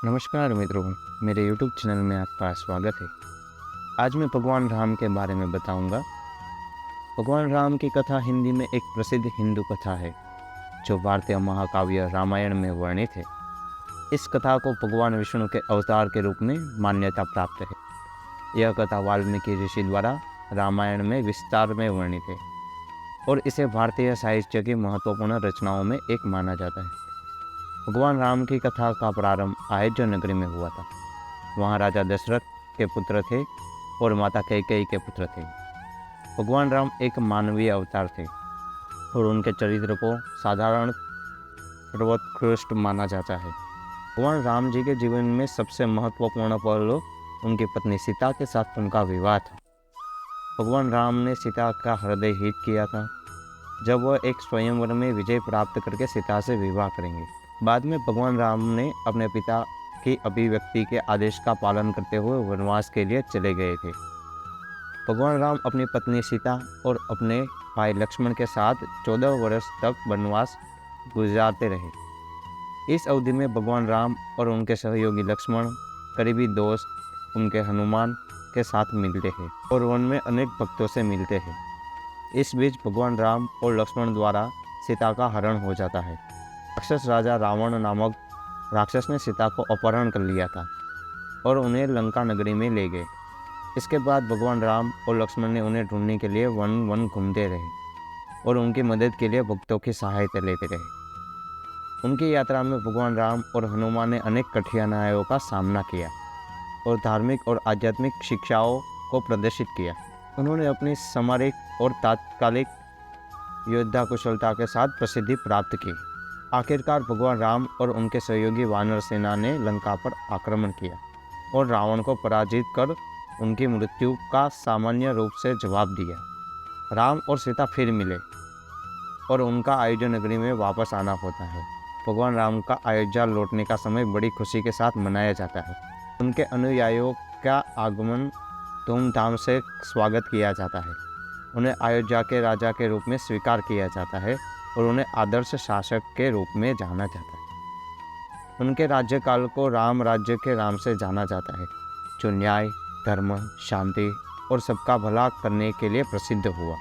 नमस्कार मित्रों, मेरे YouTube चैनल में आपका स्वागत है। आज मैं भगवान राम के बारे में बताऊंगा। भगवान राम की कथा हिंदी में एक प्रसिद्ध हिंदू कथा है जो भारतीय महाकाव्य रामायण में वर्णित है। इस कथा को भगवान विष्णु के अवतार के रूप में मान्यता प्राप्त है। यह कथा वाल्मीकि ऋषि द्वारा रामायण में विस्तार में वर्णित है और इसे भारतीय साहित्य की महत्वपूर्ण रचनाओं में एक माना जाता है। भगवान राम की कथा का प्रारंभ अयोध्या नगरी में हुआ था। वहाँ राजा दशरथ के पुत्र थे और माता कैकेयी के पुत्र थे। भगवान राम एक मानवीय अवतार थे और उनके चरित्र को साधारण सर्वोत्कृष्ट माना जाता है। भगवान राम जी के जीवन में सबसे महत्वपूर्ण पहलू उनकी पत्नी सीता के साथ उनका विवाह था। भगवान राम ने सीता का हृदय हित किया था जब वह एक स्वयंवर में विजय प्राप्त करके सीता से विवाह करेंगे। बाद में भगवान राम ने अपने पिता की अभिव्यक्ति के आदेश का पालन करते हुए वनवास के लिए चले गए थे। भगवान राम अपनी पत्नी सीता और अपने भाई लक्ष्मण के साथ 14 वर्ष तक वनवास गुजारते रहे। इस अवधि में भगवान राम और उनके सहयोगी लक्ष्मण, करीबी दोस्त उनके हनुमान के साथ मिलते हैं और वन में अनेक भक्तों से मिलते हैं। इस बीच भगवान राम और लक्ष्मण द्वारा सीता का हरण हो जाता है। राक्षस राजा रावण नामक राक्षस ने सीता को अपहरण कर लिया था और उन्हें लंका नगरी में ले गए। इसके बाद भगवान राम और लक्ष्मण ने उन्हें ढूंढने के लिए वन वन घूमते रहे और उनकी मदद के लिए भक्तों की सहायता लेते रहे। उनकी यात्रा में भगवान राम और हनुमान ने अनेक कठिनाइयों का सामना किया और धार्मिक और आध्यात्मिक शिक्षाओं को प्रदर्शित किया। उन्होंने अपनी सामरिक और तात्कालिक योद्धा कुशलता के साथ प्रसिद्धि प्राप्त की। आखिरकार भगवान राम और उनके सहयोगी वानर सेना ने लंका पर आक्रमण किया और रावण को पराजित कर उनकी मृत्यु का सामान्य रूप से जवाब दिया। राम और सीता फिर मिले और उनका अयोध्या नगरी में वापस आना होता है। भगवान राम का अयोध्या लौटने का समय बड़ी खुशी के साथ मनाया जाता है। उनके अनुयायियों का आगमन धूमधाम से स्वागत किया जाता है। उन्हें अयोध्या के राजा के रूप में स्वीकार किया जाता है और उन्हें आदर्श शासक के रूप में जाना जाता है। उनके राज्यकाल को राम राज्य के नाम से जाना जाता है, जो न्याय, धर्म, शांति और सबका भला करने के लिए प्रसिद्ध हुआ।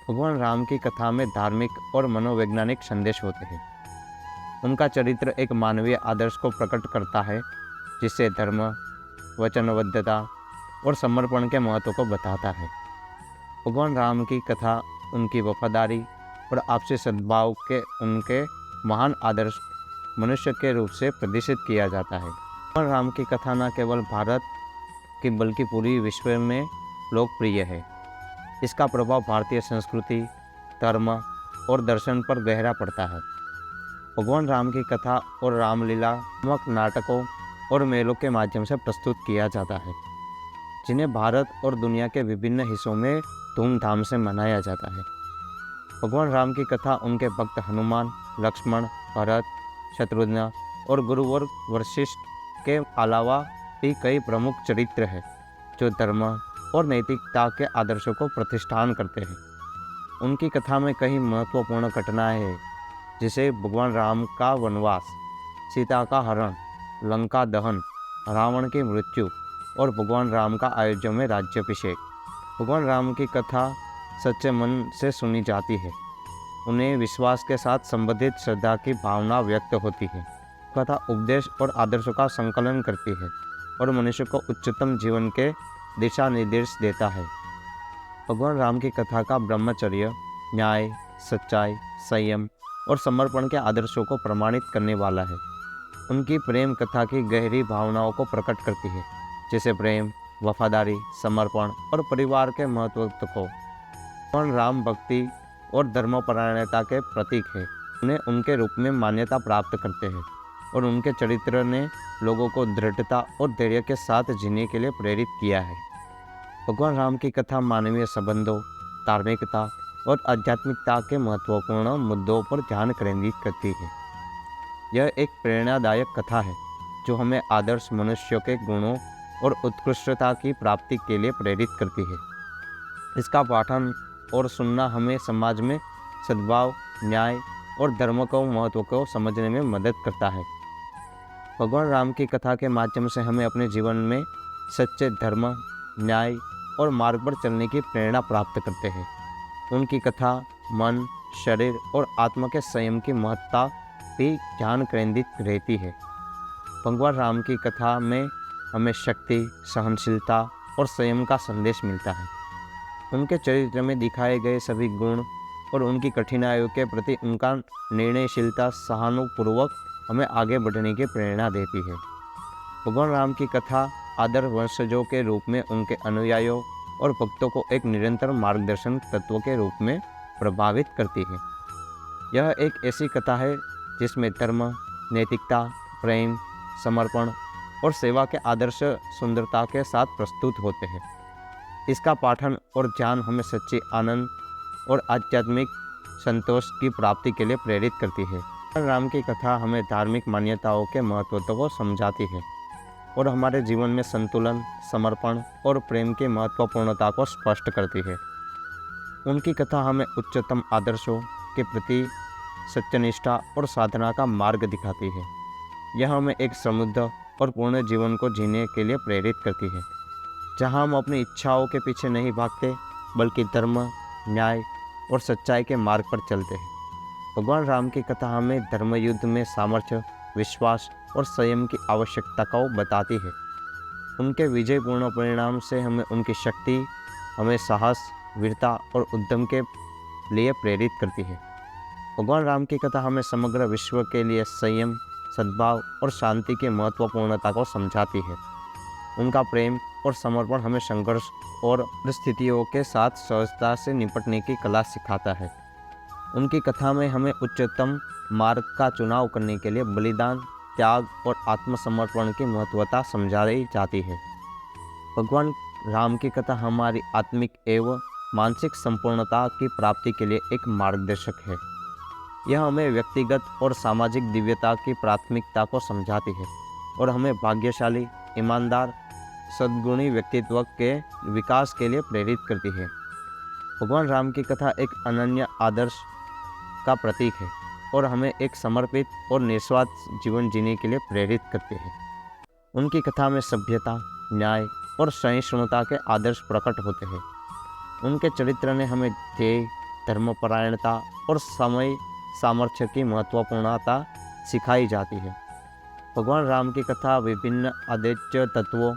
भगवान राम की कथा में धार्मिक और मनोवैज्ञानिक संदेश होते हैं। उनका चरित्र एक मानवीय आदर्श को प्रकट करता है, जिससे धर्म, वचनबद्धता और समर्पण के महत्व को बताता है। भगवान राम की कथा उनकी वफादारी और आपसी सद्भाव के उनके महान आदर्श मनुष्य के रूप से प्रदर्शित किया जाता है। भगवान राम की कथा न केवल भारत की बल्कि पूरी विश्व में लोकप्रिय है। इसका प्रभाव भारतीय संस्कृति, धर्म और दर्शन पर गहरा पड़ता है। भगवान राम की कथा और रामलीला नामक नाटकों और मेलों के माध्यम से प्रस्तुत किया जाता है, जिन्हें भारत और दुनिया के विभिन्न हिस्सों में धूमधाम से मनाया जाता है। भगवान राम की कथा उनके भक्त हनुमान, लक्ष्मण, भरत, शत्रुघ्न और गुरुवर वशिष्ठ के अलावा भी कई प्रमुख चरित्र हैं जो धर्म और नैतिकता के आदर्शों को प्रतिष्ठान करते हैं। उनकी कथा में कई महत्वपूर्ण घटनाएं हैं, जिसे भगवान राम का वनवास, सीता का हरण, लंका दहन, रावण की मृत्यु और भगवान राम का अयोध्या में राज्याभिषेक। भगवान राम की कथा सच्चे मन से सुनी जाती है। उन्हें विश्वास के साथ संबंधित श्रद्धा की भावना व्यक्त होती है। कथा उपदेश और आदर्शों का संकलन करती है और मनुष्य को उच्चतम जीवन के दिशा निर्देश देता है। भगवान राम की कथा का ब्रह्मचर्य, न्याय, सच्चाई, संयम और समर्पण के आदर्शों को प्रमाणित करने वाला है। उनकी प्रेम कथा की गहरी भावनाओं को प्रकट करती है, जैसे प्रेम, वफादारी, समर्पण और परिवार के महत्व को। भगवान राम भक्ति और धर्मपरायणता के प्रतीक है। उन्हें उनके रूप में मान्यता प्राप्त करते हैं और उनके चरित्र ने लोगों को दृढ़ता और धैर्य के साथ जीने के लिए प्रेरित किया है। भगवान राम की कथा मानवीय संबंधों, धार्मिकता और आध्यात्मिकता के महत्वपूर्ण मुद्दों पर ध्यान केंद्रित करती है। यह एक प्रेरणादायक कथा है जो हमें आदर्श मनुष्यों के गुणों और उत्कृष्टता की प्राप्ति के लिए प्रेरित करती है। इसका पाठन और सुनना हमें समाज में सद्भाव, न्याय और धर्म को महत्व को समझने में मदद करता है। भगवान राम की कथा के माध्यम से हमें अपने जीवन में सच्चे धर्म, न्याय और मार्ग पर चलने की प्रेरणा प्राप्त करते हैं। उनकी कथा मन, शरीर और आत्मा के संयम की महत्ता भी ध्यान केंद्रित रहती है। भगवान राम की कथा में हमें शक्ति, सहनशीलता और संयम का संदेश मिलता है। उनके चरित्र में दिखाए गए सभी गुण और उनकी कठिनाइयों के प्रति उनका निर्णयशीलता सहानुभूतिपूर्वक हमें आगे बढ़ने की प्रेरणा देती है। भगवान राम की कथा आदर्श वंशजों के रूप में उनके अनुयायियों और भक्तों को एक निरंतर मार्गदर्शन तत्व के रूप में प्रभावित करती है। यह एक ऐसी कथा है जिसमें धर्म, नैतिकता, प्रेम, समर्पण और सेवा के आदर्श सुंदरता के साथ प्रस्तुत होते हैं। इसका पाठन और ज्ञान हमें सच्चे आनंद और आध्यात्मिक संतोष की प्राप्ति के लिए प्रेरित करती है। भगवान राम की कथा हमें धार्मिक मान्यताओं के महत्व को समझाती है और हमारे जीवन में संतुलन, समर्पण और प्रेम की महत्वपूर्णता को स्पष्ट करती है। उनकी कथा हमें उच्चतम आदर्शों के प्रति सत्यनिष्ठा और साधना का मार्ग दिखाती है। यह हमें एक समृद्ध और पूर्ण जीवन को जीने के लिए प्रेरित करती है, जहां हम अपनी इच्छाओं के पीछे नहीं भागते बल्कि धर्म, न्याय और सच्चाई के मार्ग पर चलते हैं। भगवान राम की कथा हमें धर्मयुद्ध में सामर्थ्य, विश्वास और संयम की आवश्यकता को बताती है। उनके विजयपूर्ण परिणाम से हमें उनकी शक्ति, हमें साहस, वीरता और उद्यम के लिए प्रेरित करती है। भगवान राम की कथा हमें समग्र विश्व के लिए संयम, सद्भाव और शांति की महत्वपूर्णता को समझाती है। उनका प्रेम और समर्पण हमें संघर्ष और परिस्थितियों के साथ सहजता से निपटने की कला सिखाता है। उनकी कथा में हमें उच्चतम मार्ग का चुनाव करने के लिए बलिदान, त्याग और आत्मसमर्पण की महत्वता समझाई जाती है। भगवान राम की कथा हमारी आत्मिक एवं मानसिक संपूर्णता की प्राप्ति के लिए एक मार्गदर्शक है। यह हमें व्यक्तिगत और सामाजिक दिव्यता की प्राथमिकता को समझाती है और हमें भाग्यशाली, ईमानदार, सद्गुणी व्यक्तित्व के विकास के लिए प्रेरित करती है। भगवान राम की कथा एक अनन्य आदर्श का प्रतीक है और हमें एक समर्पित और निस्वार्थ जीवन जीने के लिए प्रेरित करती है। उनकी कथा में सभ्यता, न्याय और सहिष्णुता के आदर्श प्रकट होते हैं। उनके चरित्र ने हमें ध्येय, धर्मपरायणता और समय सामर्थ्य की महत्वपूर्णता सिखाई जाती है। भगवान राम की कथा विभिन्न आध्यात्मिक तत्वों,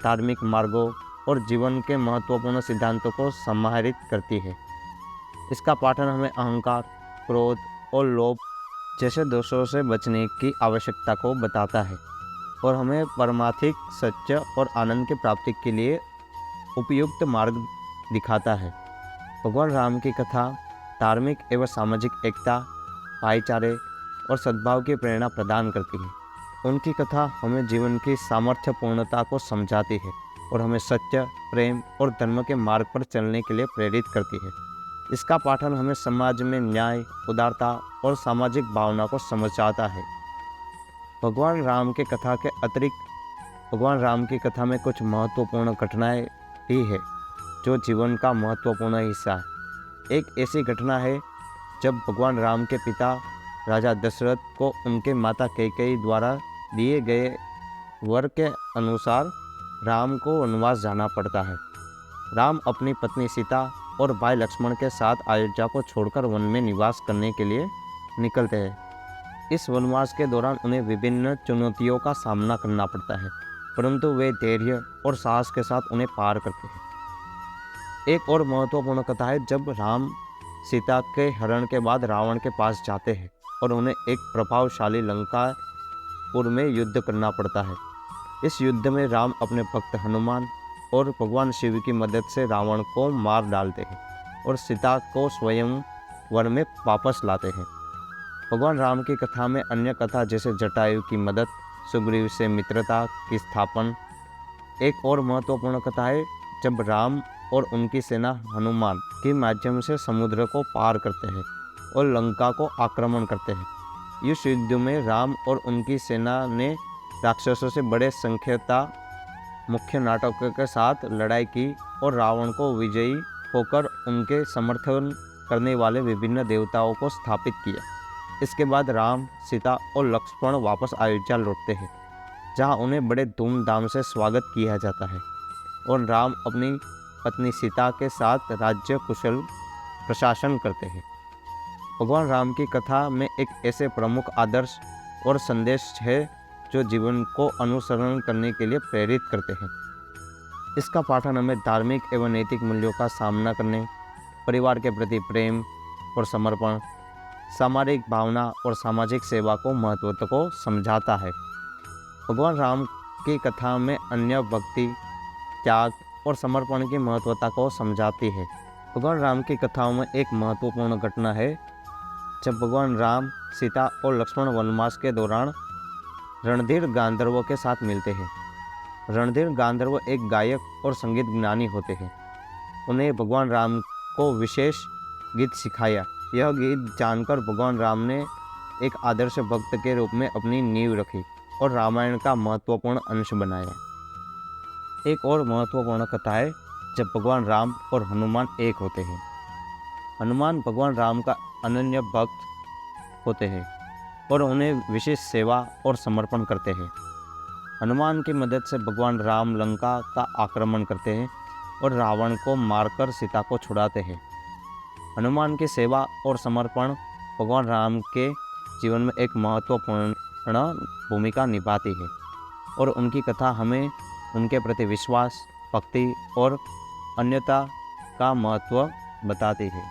धार्मिक मार्गों और जीवन के महत्वपूर्ण सिद्धांतों को समाहित करती है। इसका पाठन हमें अहंकार, क्रोध और लोभ जैसे दोषों से बचने की आवश्यकता को बताता है और हमें परमार्थिक सत्य और आनंद की प्राप्ति के लिए उपयुक्त मार्ग दिखाता है। भगवान राम की कथा धार्मिक एवं सामाजिक एकता, भाईचारे और सद्भाव की प्रेरणा प्रदान करती है। उनकी कथा हमें जीवन की सामर्थ्यपूर्णता को समझाती है और हमें सत्य, प्रेम और धर्म के मार्ग पर चलने के लिए प्रेरित करती है। इसका पाठन हमें समाज में न्याय, उदारता और सामाजिक भावना को समझाता है। भगवान राम की कथा के अतिरिक्त भगवान राम की कथा में कुछ महत्वपूर्ण घटनाएं भी है जो जीवन का महत्वपूर्ण हिस्सा है। एक ऐसी घटना है जब भगवान राम के पिता राजा दशरथ को उनके माता कैकेयी द्वारा दिए गए वर के अनुसार राम को वनवास जाना पड़ता है। राम अपनी पत्नी सीता और भाई लक्ष्मण के साथ अयोध्या को छोड़कर वन में निवास करने के लिए निकलते हैं। इस वनवास के दौरान उन्हें विभिन्न चुनौतियों का सामना करना पड़ता है, परंतु वे धैर्य और साहस के साथ उन्हें पार करते हैं। एक और महत्वपूर्ण कथा है जब राम सीता के हरण के बाद रावण के पास जाते हैं और उन्हें एक प्रभावशाली लंकापुर में युद्ध करना पड़ता है। इस युद्ध में राम अपने भक्त हनुमान और भगवान शिव की मदद से रावण को मार डालते हैं और सीता को स्वयं वन में वापस लाते हैं। भगवान राम की कथा में अन्य कथा जैसे जटायु की मदद, सुग्रीव से मित्रता की स्थापन। एक और महत्वपूर्ण कथा है जब राम और उनकी सेना हनुमान के माध्यम से समुद्र को पार करते हैं और लंका को आक्रमण करते हैं। इस युद्ध में राम और उनकी सेना ने राक्षसों से बड़े संख्यता मुख्य नाटकों के साथ लड़ाई की और रावण को विजयी होकर उनके समर्थन करने वाले विभिन्न देवताओं को स्थापित किया। इसके बाद राम, सीता और लक्ष्मण वापस अयोध्या लौटते हैं जहाँ उन्हें बड़े धूमधाम से स्वागत किया जाता है और राम अपनी पत्नी सीता के साथ राज्य कुशल प्रशासन करते हैं। भगवान राम की कथा में एक ऐसे प्रमुख आदर्श और संदेश है जो जीवन को अनुसरण करने के लिए प्रेरित करते हैं। इसका पाठन हमें धार्मिक एवं नैतिक मूल्यों का सामना करने, परिवार के प्रति प्रेम और समर्पण, सामाजिक भावना और सामाजिक सेवा को महत्व को समझाता है। भगवान राम की कथा में अन्य भक्ति, त्याग और समर्पण की महत्वता को समझाती है। भगवान राम की कथाओं में एक महत्वपूर्ण घटना है जब भगवान राम, सीता और लक्ष्मण वनवास के दौरान रणधीर गांधर्व के साथ मिलते हैं। रणधीर गांधर्व एक गायक और संगीत ज्ञानी होते हैं। उन्हें भगवान राम को विशेष गीत सिखाया। यह गीत जानकर भगवान राम ने एक आदर्श भक्त के रूप में अपनी नींव रखी और रामायण का महत्वपूर्ण अंश बनाया। एक और महत्वपूर्ण कथा है जब भगवान राम और हनुमान एक होते हैं। हनुमान भगवान राम का अनन्य भक्त होते हैं और उन्हें विशेष सेवा और समर्पण करते हैं। हनुमान की मदद से भगवान राम लंका का आक्रमण करते हैं और रावण को मारकर सीता को छुड़ाते हैं। हनुमान की सेवा और समर्पण भगवान राम के जीवन में एक महत्वपूर्ण भूमिका निभाती है और उनकी कथा हमें उनके प्रति विश्वास, भक्ति और अन्यता का महत्व बताती है।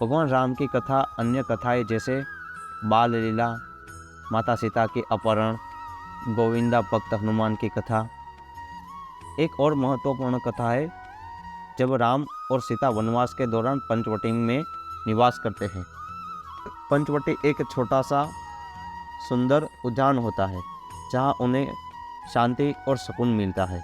भगवान राम की कथा अन्य कथाएं जैसे बाल लीला, माता सीता के अपहरण, गोविंदा भक्त हनुमान की कथा। एक और महत्वपूर्ण कथा है जब राम और सीता वनवास के दौरान पंचवटी में निवास करते हैं। पंचवटी एक छोटा सा सुंदर उद्यान होता है जहाँ उन्हें शांति और सुकून मिलता है।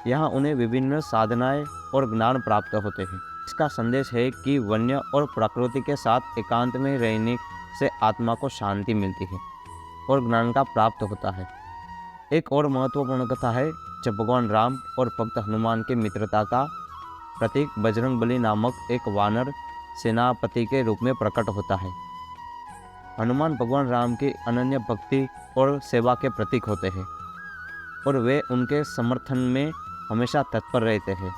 यहाँ उन्हें विभिन्न साधनाएं और ज्ञान प्राप्त होते हैं। इसका संदेश है कि वन्य और प्रकृति के साथ एकांत में रहने से आत्मा को शांति मिलती है और ज्ञान का प्राप्त होता है। एक और महत्वपूर्ण कथा है जब भगवान राम और भक्त हनुमान की मित्रता का प्रतीक बजरंगबली नामक एक वानर सेनापति के रूप में प्रकट होता है। हनुमान भगवान राम की अनन्य भक्ति और सेवा के प्रतीक होते हैं और वे उनके समर्थन में हमेशा तत्पर रहते हैं।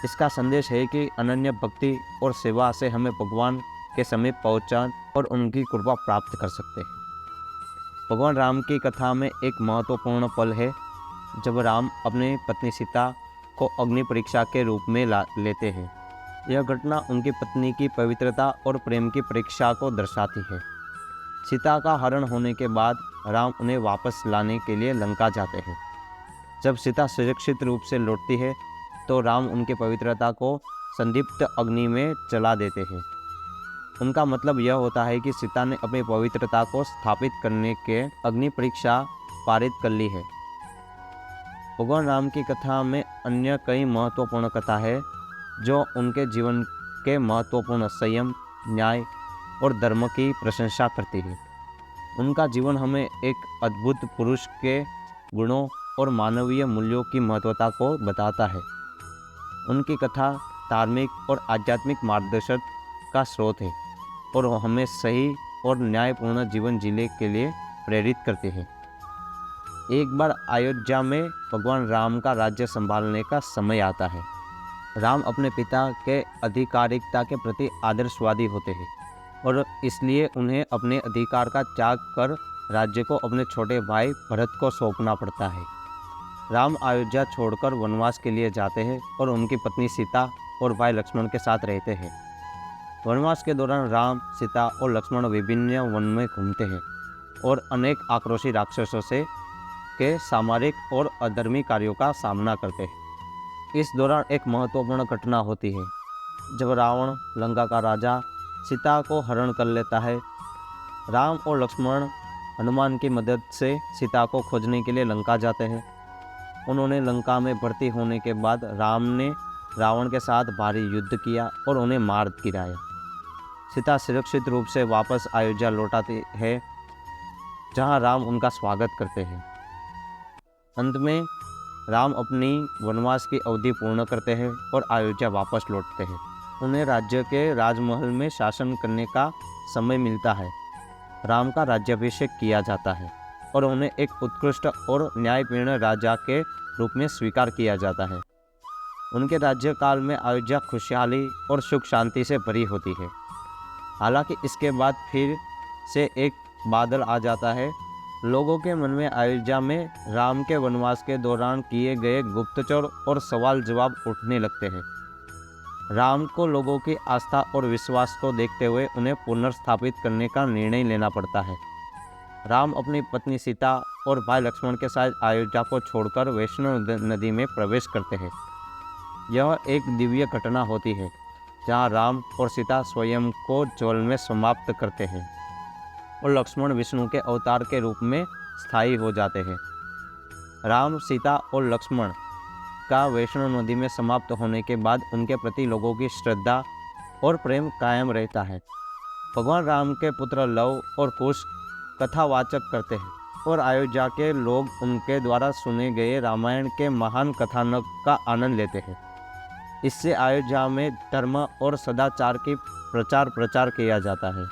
इसका संदेश है कि अनन्य भक्ति और सेवा से हमें भगवान के समीप पहुंचा और उनकी कृपा प्राप्त कर सकते हैं। भगवान राम की कथा में एक महत्वपूर्ण पल है जब राम अपनी पत्नी सीता को अग्नि परीक्षा के रूप में लेते हैं। यह घटना उनकी पत्नी की पवित्रता और प्रेम की परीक्षा को दर्शाती है। सीता का हरण होने के बाद राम उन्हें वापस लाने के लिए लंका जाते हैं। जब सीता सुरक्षित रूप से लौटती है तो राम उनकी पवित्रता को संदीप्त अग्नि में जला देते हैं। उनका मतलब यह होता है कि सीता ने अपनी पवित्रता को स्थापित करने के अग्नि परीक्षा पारित कर ली है। भगवान राम की कथा में अन्य कई महत्वपूर्ण कथा है जो उनके जीवन के महत्वपूर्ण संयम, न्याय और धर्म की प्रशंसा करती है। उनका जीवन हमें एक अद्भुत पुरुष के गुणों और मानवीय मूल्यों की महत्वता को बताता है। उनकी कथा धार्मिक और आध्यात्मिक मार्गदर्शन का स्रोत है और हमें सही और न्यायपूर्ण जीवन जीने के लिए प्रेरित करते हैं। एक बार अयोध्या में भगवान राम का राज्य संभालने का समय आता है। राम अपने पिता के आधिकारिकता के प्रति आदर्शवादी होते हैं और इसलिए उन्हें अपने अधिकार का त्याग कर राज्य को अपने छोटे भाई भरत को सौंपना पड़ता है। राम अयोध्या छोड़कर वनवास के लिए जाते हैं और उनकी पत्नी सीता और भाई लक्ष्मण के साथ रहते हैं। वनवास के दौरान राम, सीता और लक्ष्मण विभिन्न वन में घूमते हैं और अनेक आक्रोशी राक्षसों से के सामरिक और अधर्मी कार्यों का सामना करते हैं। इस दौरान एक महत्वपूर्ण घटना होती है जब रावण, लंका का राजा, सीता को हरण कर लेता है। राम और लक्ष्मण हनुमान की मदद से सीता को खोजने के लिए लंका जाते हैं। उन्होंने लंका में भर्ती होने के बाद राम ने रावण के साथ भारी युद्ध किया और उन्हें मार गिराया। सीता सुरक्षित रूप से वापस अयोध्या लौटाती है जहां राम उनका स्वागत करते हैं। अंत में राम अपनी वनवास की अवधि पूर्ण करते हैं और अयोध्या वापस लौटते हैं। उन्हें राज्य के राजमहल में शासन करने का समय मिलता है। राम का राज्याभिषेक किया जाता है और उन्हें एक उत्कृष्ट और न्यायपूर्ण राजा के रूप में स्वीकार किया जाता है। उनके राज्यकाल में अयोध्या खुशहाली और सुख शांति से भरी होती है। हालांकि इसके बाद फिर से एक बादल आ जाता है। लोगों के मन में अयोध्या में राम के वनवास के दौरान किए गए गुप्तचर और सवाल जवाब उठने लगते हैं। राम को लोगों की आस्था और विश्वास को देखते हुए उन्हें पुनर्स्थापित करने का निर्णय लेना पड़ता है। राम अपनी पत्नी सीता और भाई लक्ष्मण के साथ अयोध्या को छोड़कर वैष्णो नदी में प्रवेश करते हैं। यह एक दिव्य घटना होती है जहाँ राम और सीता स्वयं को जल में समाप्त करते हैं और लक्ष्मण विष्णु के अवतार के रूप में स्थायी हो जाते हैं। राम, सीता और लक्ष्मण का वैष्णो नदी में समाप्त होने के बाद उनके प्रति लोगों की श्रद्धा और प्रेम कायम रहता है। भगवान राम के पुत्र लव और कुश कथावाचक करते हैं और अयोध्या के लोग उनके द्वारा सुने गए रामायण के महान कथानक का आनंद लेते हैं। इससे अयोध्या में धर्म और सदाचार की प्रचार किया जाता है।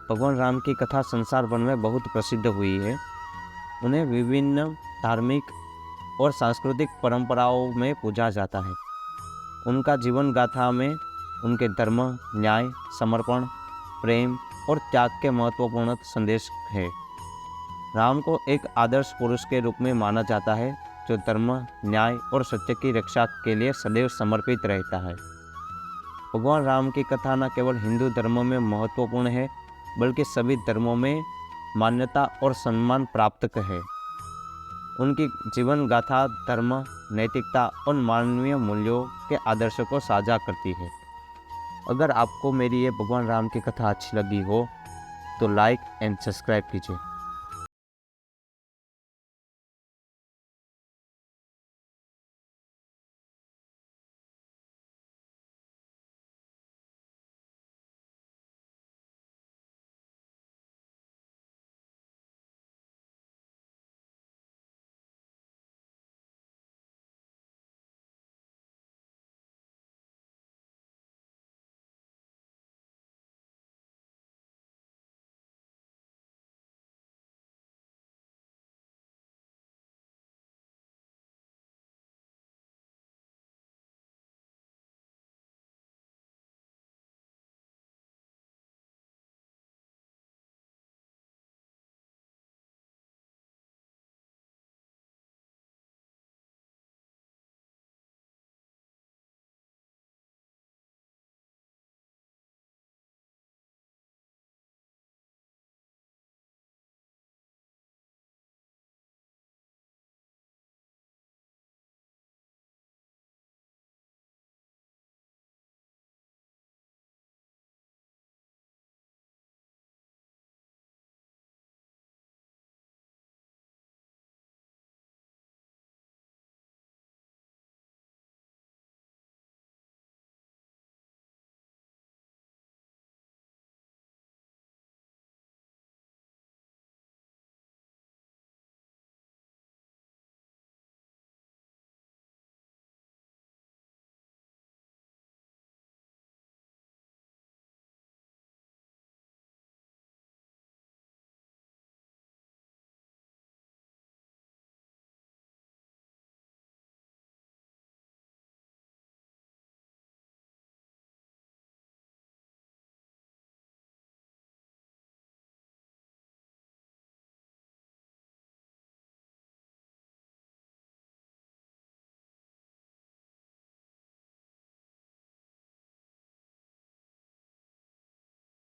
भगवान राम की कथा संसार भर में बहुत प्रसिद्ध हुई है। उन्हें विभिन्न धार्मिक और सांस्कृतिक परंपराओं में पूजा जाता है। उनका जीवन गाथा में उनके धर्म, न्याय, समर्पण, प्रेम और त्याग के महत्वपूर्ण संदेश है। राम को एक आदर्श पुरुष के रूप में माना जाता है जो धर्म, न्याय और सत्य की रक्षा के लिए सदैव समर्पित रहता है। भगवान राम की कथा न केवल हिंदू धर्म में महत्वपूर्ण है बल्कि सभी धर्मों में मान्यता और सम्मान प्राप्त है। उनकी जीवन गाथा धर्म, नैतिकता और मानवीय मूल्यों के आदर्शों को साझा करती है। अगर आपको मेरी ये भगवान राम की कथा अच्छी लगी हो तो लाइक एंड सब्सक्राइब कीजिए।